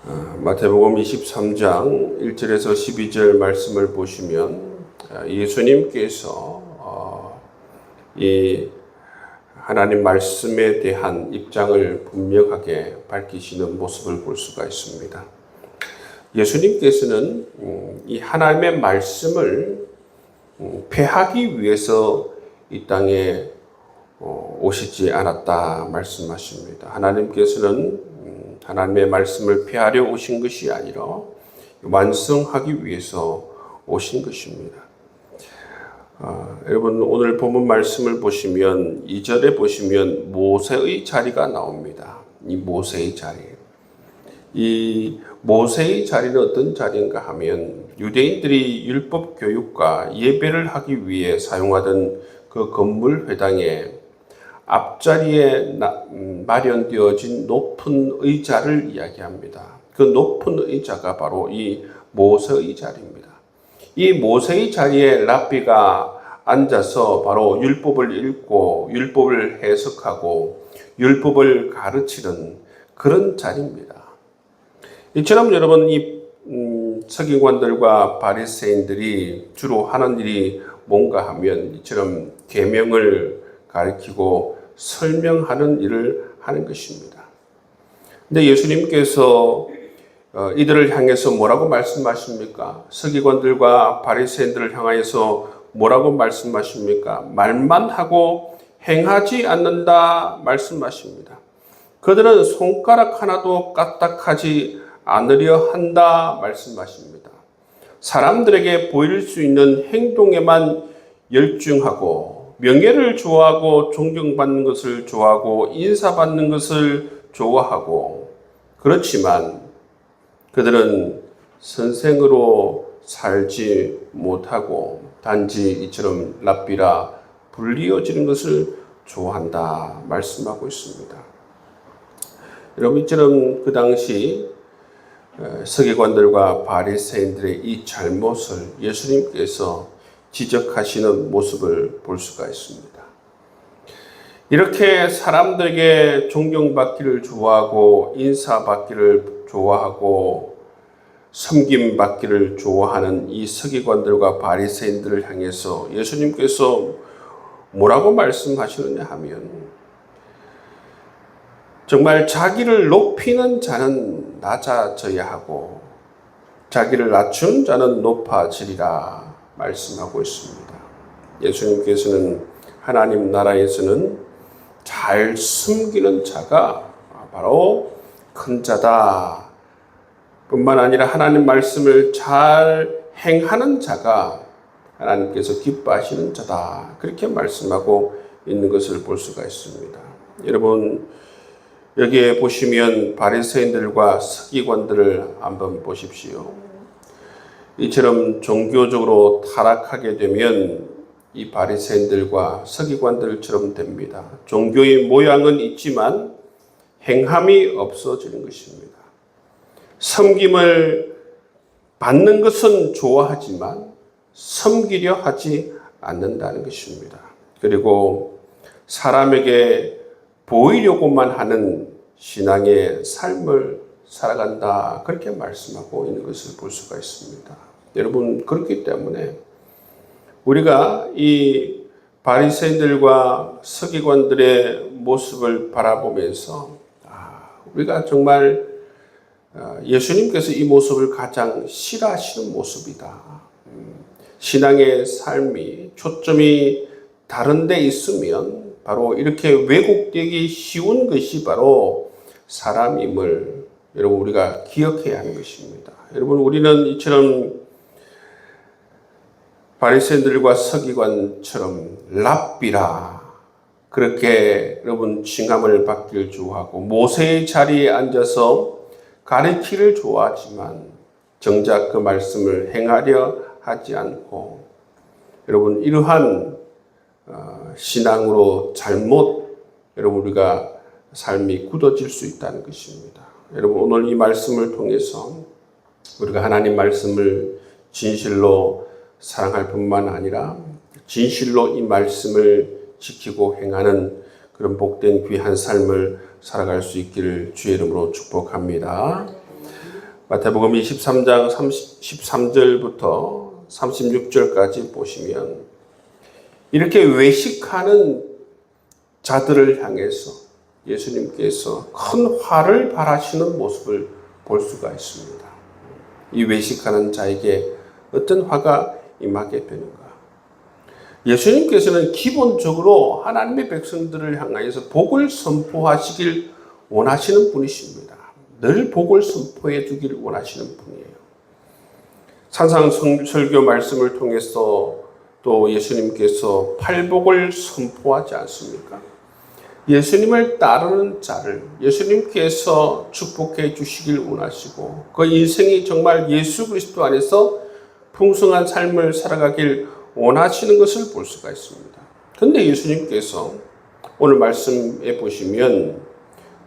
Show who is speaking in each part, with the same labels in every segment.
Speaker 1: 마태복음 23장 1절에서 12절 말씀을 보시면 예수님께서 이 하나님 말씀에 대한 입장을 분명하게 밝히시는 모습을 볼 수가 있습니다. 예수님께서는 이 하나님의 말씀을 폐하기 위해서 이 땅에 오시지 않았다 말씀하십니다. 하나님께서는 하나님의 말씀을 폐하려 오신 것이 아니라 완성하기 위해서 오신 것입니다. 여러분 오늘 본문 말씀을 보시면 2절에 보시면 모세의 자리가 나옵니다. 이 모세의 자리. 이 모세의 자리는 어떤 자리인가 하면 유대인들이 율법 교육과 예배를 하기 위해 사용하던 그 건물 회당에 앞자리에 마련되어진 높은 의자를 이야기합니다. 그 높은 의자가 바로 이 모세의 자리입니다. 이 모세의 자리에 랍비가 앉아서 바로 율법을 읽고 율법을 해석하고 율법을 가르치는 그런 자리입니다. 이처럼 여러분 이 서기관들과 바리새인들이 주로 하는 일이 뭔가 하면 이처럼 계명을 가르치고 설명하는 일을 하는 것입니다. 근데 예수님께서 이들을 향해서 뭐라고 말씀하십니까? 서기관들과 바리새인들을 향하여서 뭐라고 말씀하십니까? 말만 하고 행하지 않는다 말씀하십니다. 그들은 손가락 하나도 까딱하지 않으려 한다 말씀하십니다. 사람들에게 보일 수 있는 행동에만 열중하고 명예를 좋아하고 존경받는 것을 좋아하고 인사받는 것을 좋아하고 그렇지만 그들은 선생으로 살지 못하고 단지 이처럼 랍비라 불리어지는 것을 좋아한다 말씀하고 있습니다. 여러분 이처럼 그 당시 서기관들과 바리새인들의 이 잘못을 예수님께서 지적하시는 모습을 볼 수가 있습니다. 이렇게 사람들에게 존경받기를 좋아하고 인사받기를 좋아하고 섬김받기를 좋아하는 이 서기관들과 바리새인들을 향해서 예수님께서 뭐라고 말씀하시느냐 하면 정말 자기를 높이는 자는 낮아져야 하고 자기를 낮춘 자는 높아지리라 말씀하고 있습니다. 예수님께서는 하나님 나라에서는 잘 숨기는 자가 바로 큰 자다. 뿐만 아니라 하나님 말씀을 잘 행하는 자가 하나님께서 기뻐하시는 자다. 그렇게 말씀하고 있는 것을 볼 수가 있습니다. 여러분 여기에 보시면 바리새인들과 서기관들을 한번 보십시오. 이처럼 종교적으로 타락하게 되면 이 바리새인들과 서기관들처럼 됩니다. 종교의 모양은 있지만 행함이 없어지는 것입니다. 섬김을 받는 것은 좋아하지만 섬기려 하지 않는다는 것입니다. 그리고 사람에게 보이려고만 하는 신앙의 삶을 살아간다. 그렇게 말씀하고 있는 것을 볼 수가 있습니다. 여러분 그렇기 때문에 우리가 이 바리새인들과 서기관들의 모습을 바라보면서 우리가 정말 예수님께서 이 모습을 가장 싫어하시는 모습이다. 신앙의 삶이 초점이 다른 데 있으면 바로 이렇게 왜곡되기 쉬운 것이 바로 사람임을 여러분 우리가 기억해야 하는 것입니다. 여러분 우리는 이처럼 바리새인들과 서기관처럼 랍비라 그렇게 여러분 칭함을 받기를 좋아하고 모세의 자리에 앉아서 가르치기를 좋아하지만 정작 그 말씀을 행하려 하지 않고 여러분 이러한 신앙으로 잘못 여러분 우리가 삶이 굳어질 수 있다는 것입니다. 여러분 오늘 이 말씀을 통해서 우리가 하나님 말씀을 진실로 사랑할 뿐만 아니라 진실로 이 말씀을 지키고 행하는 그런 복된 귀한 삶을 살아갈 수 있기를 주의 이름으로 축복합니다. 마태복음 23장 13절부터 36절까지 보시면 이렇게 외식하는 자들을 향해서 예수님께서 큰 화를 발하시는 모습을 볼 수가 있습니다. 이 외식하는 자에게 어떤 화가 임하게 되는가? 예수님께서는 기본적으로 하나님의 백성들을 향하여서 복을 선포하시길 원하시는 분이십니다. 늘 복을 선포해 주길 원하시는 분이에요. 산상설교 말씀을 통해서 또 예수님께서 팔복을 선포하지 않습니까? 예수님을 따르는 자를 예수님께서 축복해 주시길 원하시고 그 인생이 정말 예수 그리스도 안에서 풍성한 삶을 살아가길 원하시는 것을 볼 수가 있습니다. 그런데 예수님께서 오늘 말씀에 보시면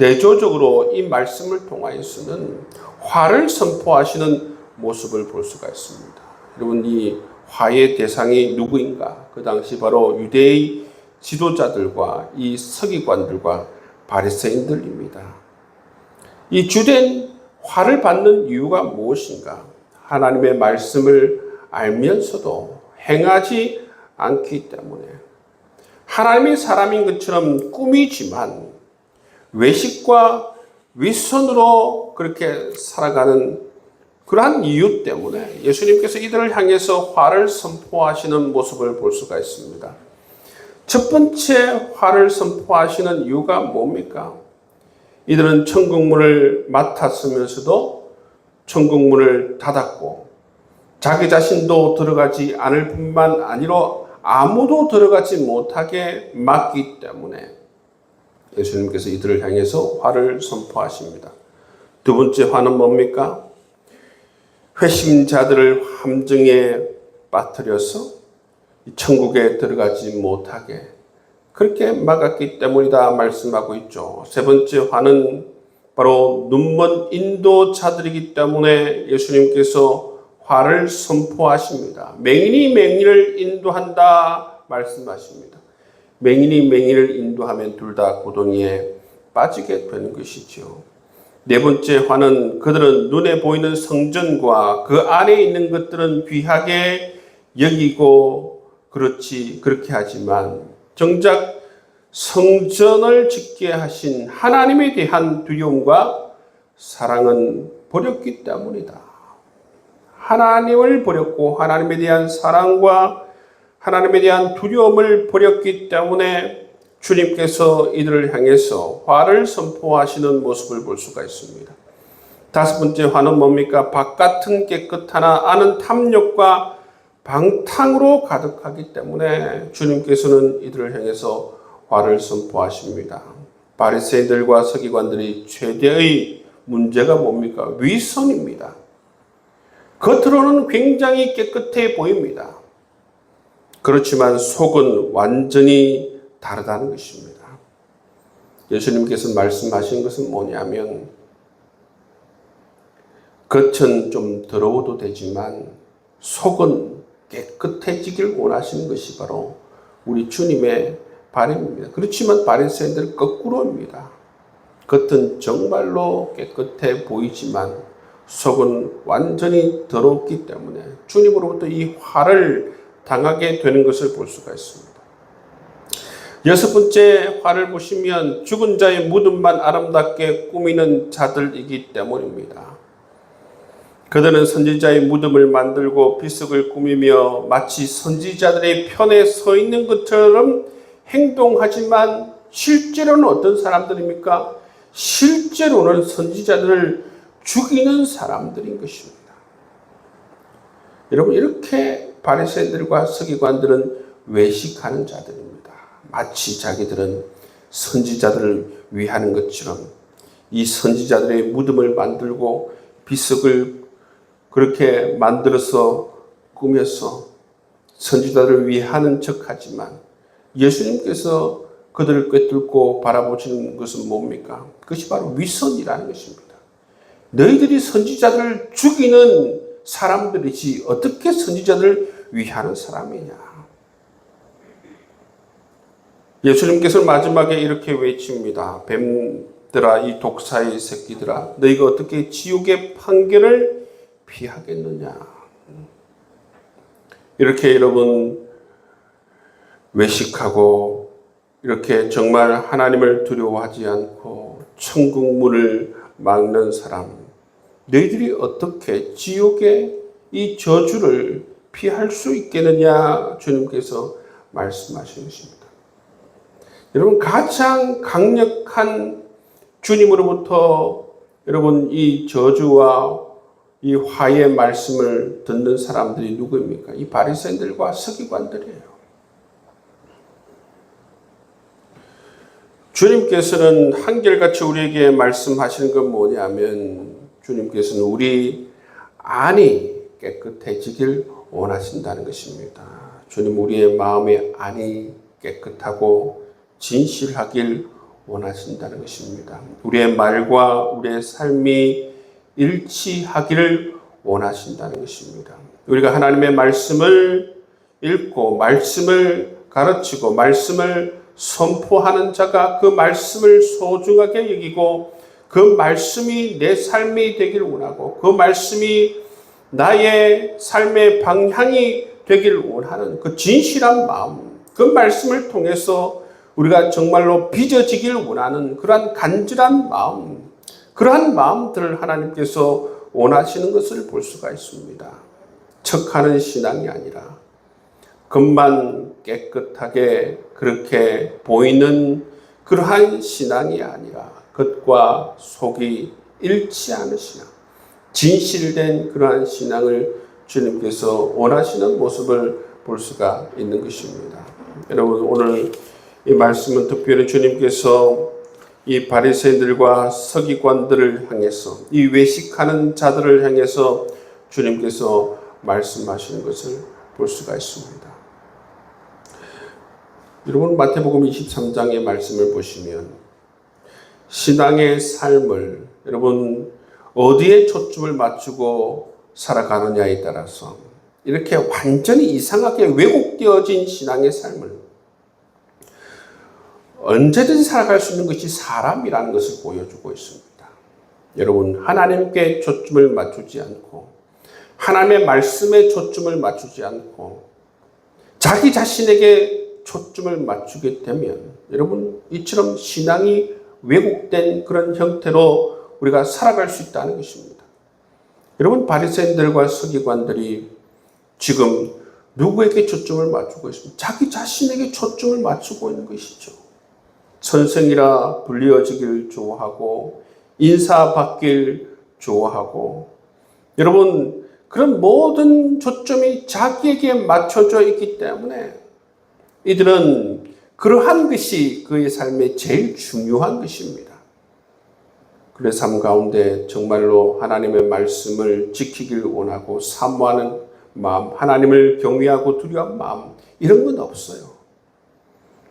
Speaker 1: 대조적으로 이 말씀을 통하여서는 화를 선포하시는 모습을 볼 수가 있습니다. 여러분, 이 화의 대상이 누구인가? 그 당시 바로 유대의 지도자들과 이 서기관들과 바리새인들입니다. 이 주된 화를 받는 이유가 무엇인가? 하나님의 말씀을 알면서도 행하지 않기 때문에 하나님의 사람인 것처럼 꾸미지만 외식과 윗선으로 그렇게 살아가는 그러한 이유 때문에 예수님께서 이들을 향해서 화를 선포하시는 모습을 볼 수가 있습니다. 첫 번째 화를 선포하시는 이유가 뭡니까? 이들은 천국문을 맡았으면서도 천국문을 닫았고 자기 자신도 들어가지 않을 뿐만 아니라 아무도 들어가지 못하게 막기 때문에 예수님께서 이들을 향해서 화를 선포하십니다. 두 번째 화는 뭡니까? 회심자들을 함정에 빠뜨려서 천국에 들어가지 못하게 그렇게 막았기 때문이다 말씀하고 있죠. 세 번째 화는 바로 눈먼 인도자들이기 때문에 예수님께서 화를 선포하십니다. 맹인이 맹인을 인도한다 말씀하십니다. 맹인이 맹인을 인도하면 둘 다 고동에 빠지게 되는 것이죠. 네 번째 화는 그들은 눈에 보이는 성전과 그 안에 있는 것들은 귀하게 여기고 그렇게 하지만 정작 성전을 짓게 하신 하나님에 대한 두려움과 사랑은 버렸기 때문이다. 하나님을 버렸고 하나님에 대한 사랑과 하나님에 대한 두려움을 버렸기 때문에 주님께서 이들을 향해서 화를 선포하시는 모습을 볼 수가 있습니다. 다섯 번째 화는 뭡니까? 바깥은 깨끗하나 안은 탐욕과 방탕으로 가득하기 때문에 주님께서는 이들을 향해서 화를 선포하십니다. 바리새인들과 서기관들이 최대의 문제가 뭡니까? 위선입니다. 겉으로는 굉장히 깨끗해 보입니다. 그렇지만 속은 완전히 다르다는 것입니다. 예수님께서 말씀하신 것은 뭐냐면 겉은 좀 더러워도 되지만 속은 깨끗해지길 원하시는 것이 바로 우리 주님의 바람입니다. 그렇지만 바리새인들은 거꾸로입니다. 겉은 정말로 깨끗해 보이지만 속은 완전히 더럽기 때문에 주님으로부터 이 화를 당하게 되는 것을 볼 수가 있습니다. 여섯 번째 화를 보시면 죽은 자의 무덤만 아름답게 꾸미는 자들이기 때문입니다. 그들은 선지자의 무덤을 만들고 비석을 꾸미며 마치 선지자들의 편에 서 있는 것처럼 행동하지만 실제로는 어떤 사람들입니까? 실제로는 선지자들을 죽이는 사람들인 것입니다. 여러분, 이렇게 바리새인들과 서기관들은 외식하는 자들입니다. 마치 자기들은 선지자들을 위하는 것처럼 이 선지자들의 무덤을 만들고 비석을 그렇게 만들어서 꾸며서 선지자들을 위하는 척하지만 예수님께서 그들을 꿰뚫고 바라보시는 것은 뭡니까? 그것이 바로 위선이라는 것입니다. 너희들이 선지자들을 죽이는 사람들이지 어떻게 선지자들을 위하는 사람이냐. 예수님께서 마지막에 이렇게 외칩니다. 뱀 들아 이 독사의 새끼들아 너희가 어떻게 지옥의 판결을 피하겠느냐. 이렇게 여러분 외식하고 이렇게 정말 하나님을 두려워하지 않고 천국 문을 막는 사람, 너희들이 어떻게 지옥의 이 저주를 피할 수 있겠느냐 주님께서 말씀하신 것입니다. 여러분 가장 강력한 주님으로부터 여러분 이 저주와 이 화의 말씀을 듣는 사람들이 누구입니까? 이 바리새인들과 서기관들이에요. 주님께서는 한결같이 우리에게 말씀하시는 건 뭐냐면 주님께서는 우리 안이 깨끗해지길 원하신다는 것입니다. 주님 우리의 마음의 안이 깨끗하고 진실하길 원하신다는 것입니다. 우리의 말과 우리의 삶이 일치하기를 원하신다는 것입니다. 우리가 하나님의 말씀을 읽고 말씀을 가르치고 말씀을 선포하는 자가 그 말씀을 소중하게 여기고 그 말씀이 내 삶이 되길 원하고 그 말씀이 나의 삶의 방향이 되길 원하는 그 진실한 마음, 그 말씀을 통해서 우리가 정말로 빚어지길 원하는 그러한 간절한 마음, 그러한 마음들을 하나님께서 원하시는 것을 볼 수가 있습니다. 척하는 신앙이 아니라 겉만 깨끗하게 그렇게 보이는 그러한 신앙이 아니라 겉과 속이 일치하는 신앙, 진실된 그러한 신앙을 주님께서 원하시는 모습을 볼 수가 있는 것입니다. 여러분 오늘 이 말씀은 특별히 주님께서 이 바리새인들과 서기관들을 향해서 이 외식하는 자들을 향해서 주님께서 말씀하시는 것을 볼 수가 있습니다. 여러분 마태복음 23장의 말씀을 보시면 신앙의 삶을 여러분 어디에 초점을 맞추고 살아가느냐에 따라서 이렇게 완전히 이상하게 왜곡되어진 신앙의 삶을 언제든지 살아갈 수 있는 것이 사람이라는 것을 보여주고 있습니다. 여러분 하나님께 초점을 맞추지 않고 하나님의 말씀에 초점을 맞추지 않고 자기 자신에게 초점을 맞추게 되면 여러분 이처럼 신앙이 왜곡된 그런 형태로 우리가 살아갈 수 있다는 것입니다. 여러분 바리새인들과 서기관들이 지금 누구에게 초점을 맞추고 있습니까? 자기 자신에게 초점을 맞추고 있는 것이죠. 선생이라 불리어지길 좋아하고 인사받길 좋아하고 여러분 그런 모든 초점이 자기에게 맞춰져 있기 때문에 이들은 그러한 것이 그의 삶에 제일 중요한 것입니다. 그의 삶 가운데 정말로 하나님의 말씀을 지키길 원하고 사모하는 마음, 하나님을 경외하고 두려워하는 마음 이런 건 없어요.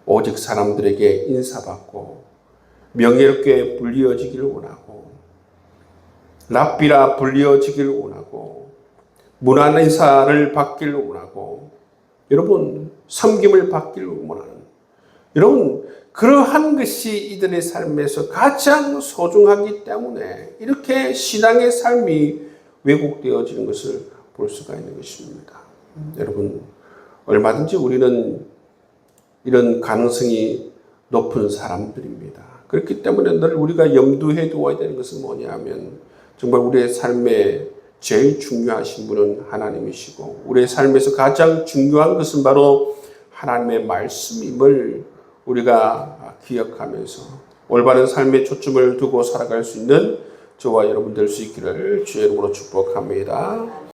Speaker 1: 오직 사람들에게 인사받고 명예롭게 불리어지기를 원하고 랍비라 불리어지기를 원하고 문안 인사를 받기를 원하고 여러분 섬김을 받기를 원하는 여러분 그러한 것이 이들의 삶에서 가장 소중하기 때문에 이렇게 신앙의 삶이 왜곡되어지는 것을 볼 수가 있는 것입니다. 여러분 얼마든지 우리는 이런 가능성이 높은 사람들입니다. 그렇기 때문에 늘 우리가 염두에 두어야 되는 것은 뭐냐면 정말 우리의 삶에 제일 중요하신 분은 하나님이시고 우리의 삶에서 가장 중요한 것은 바로 하나님의 말씀임을 우리가 기억하면서 올바른 삶에 초점을 두고 살아갈 수 있는 저와 여러분 될 수 있기를 주의 이름으로 축복합니다.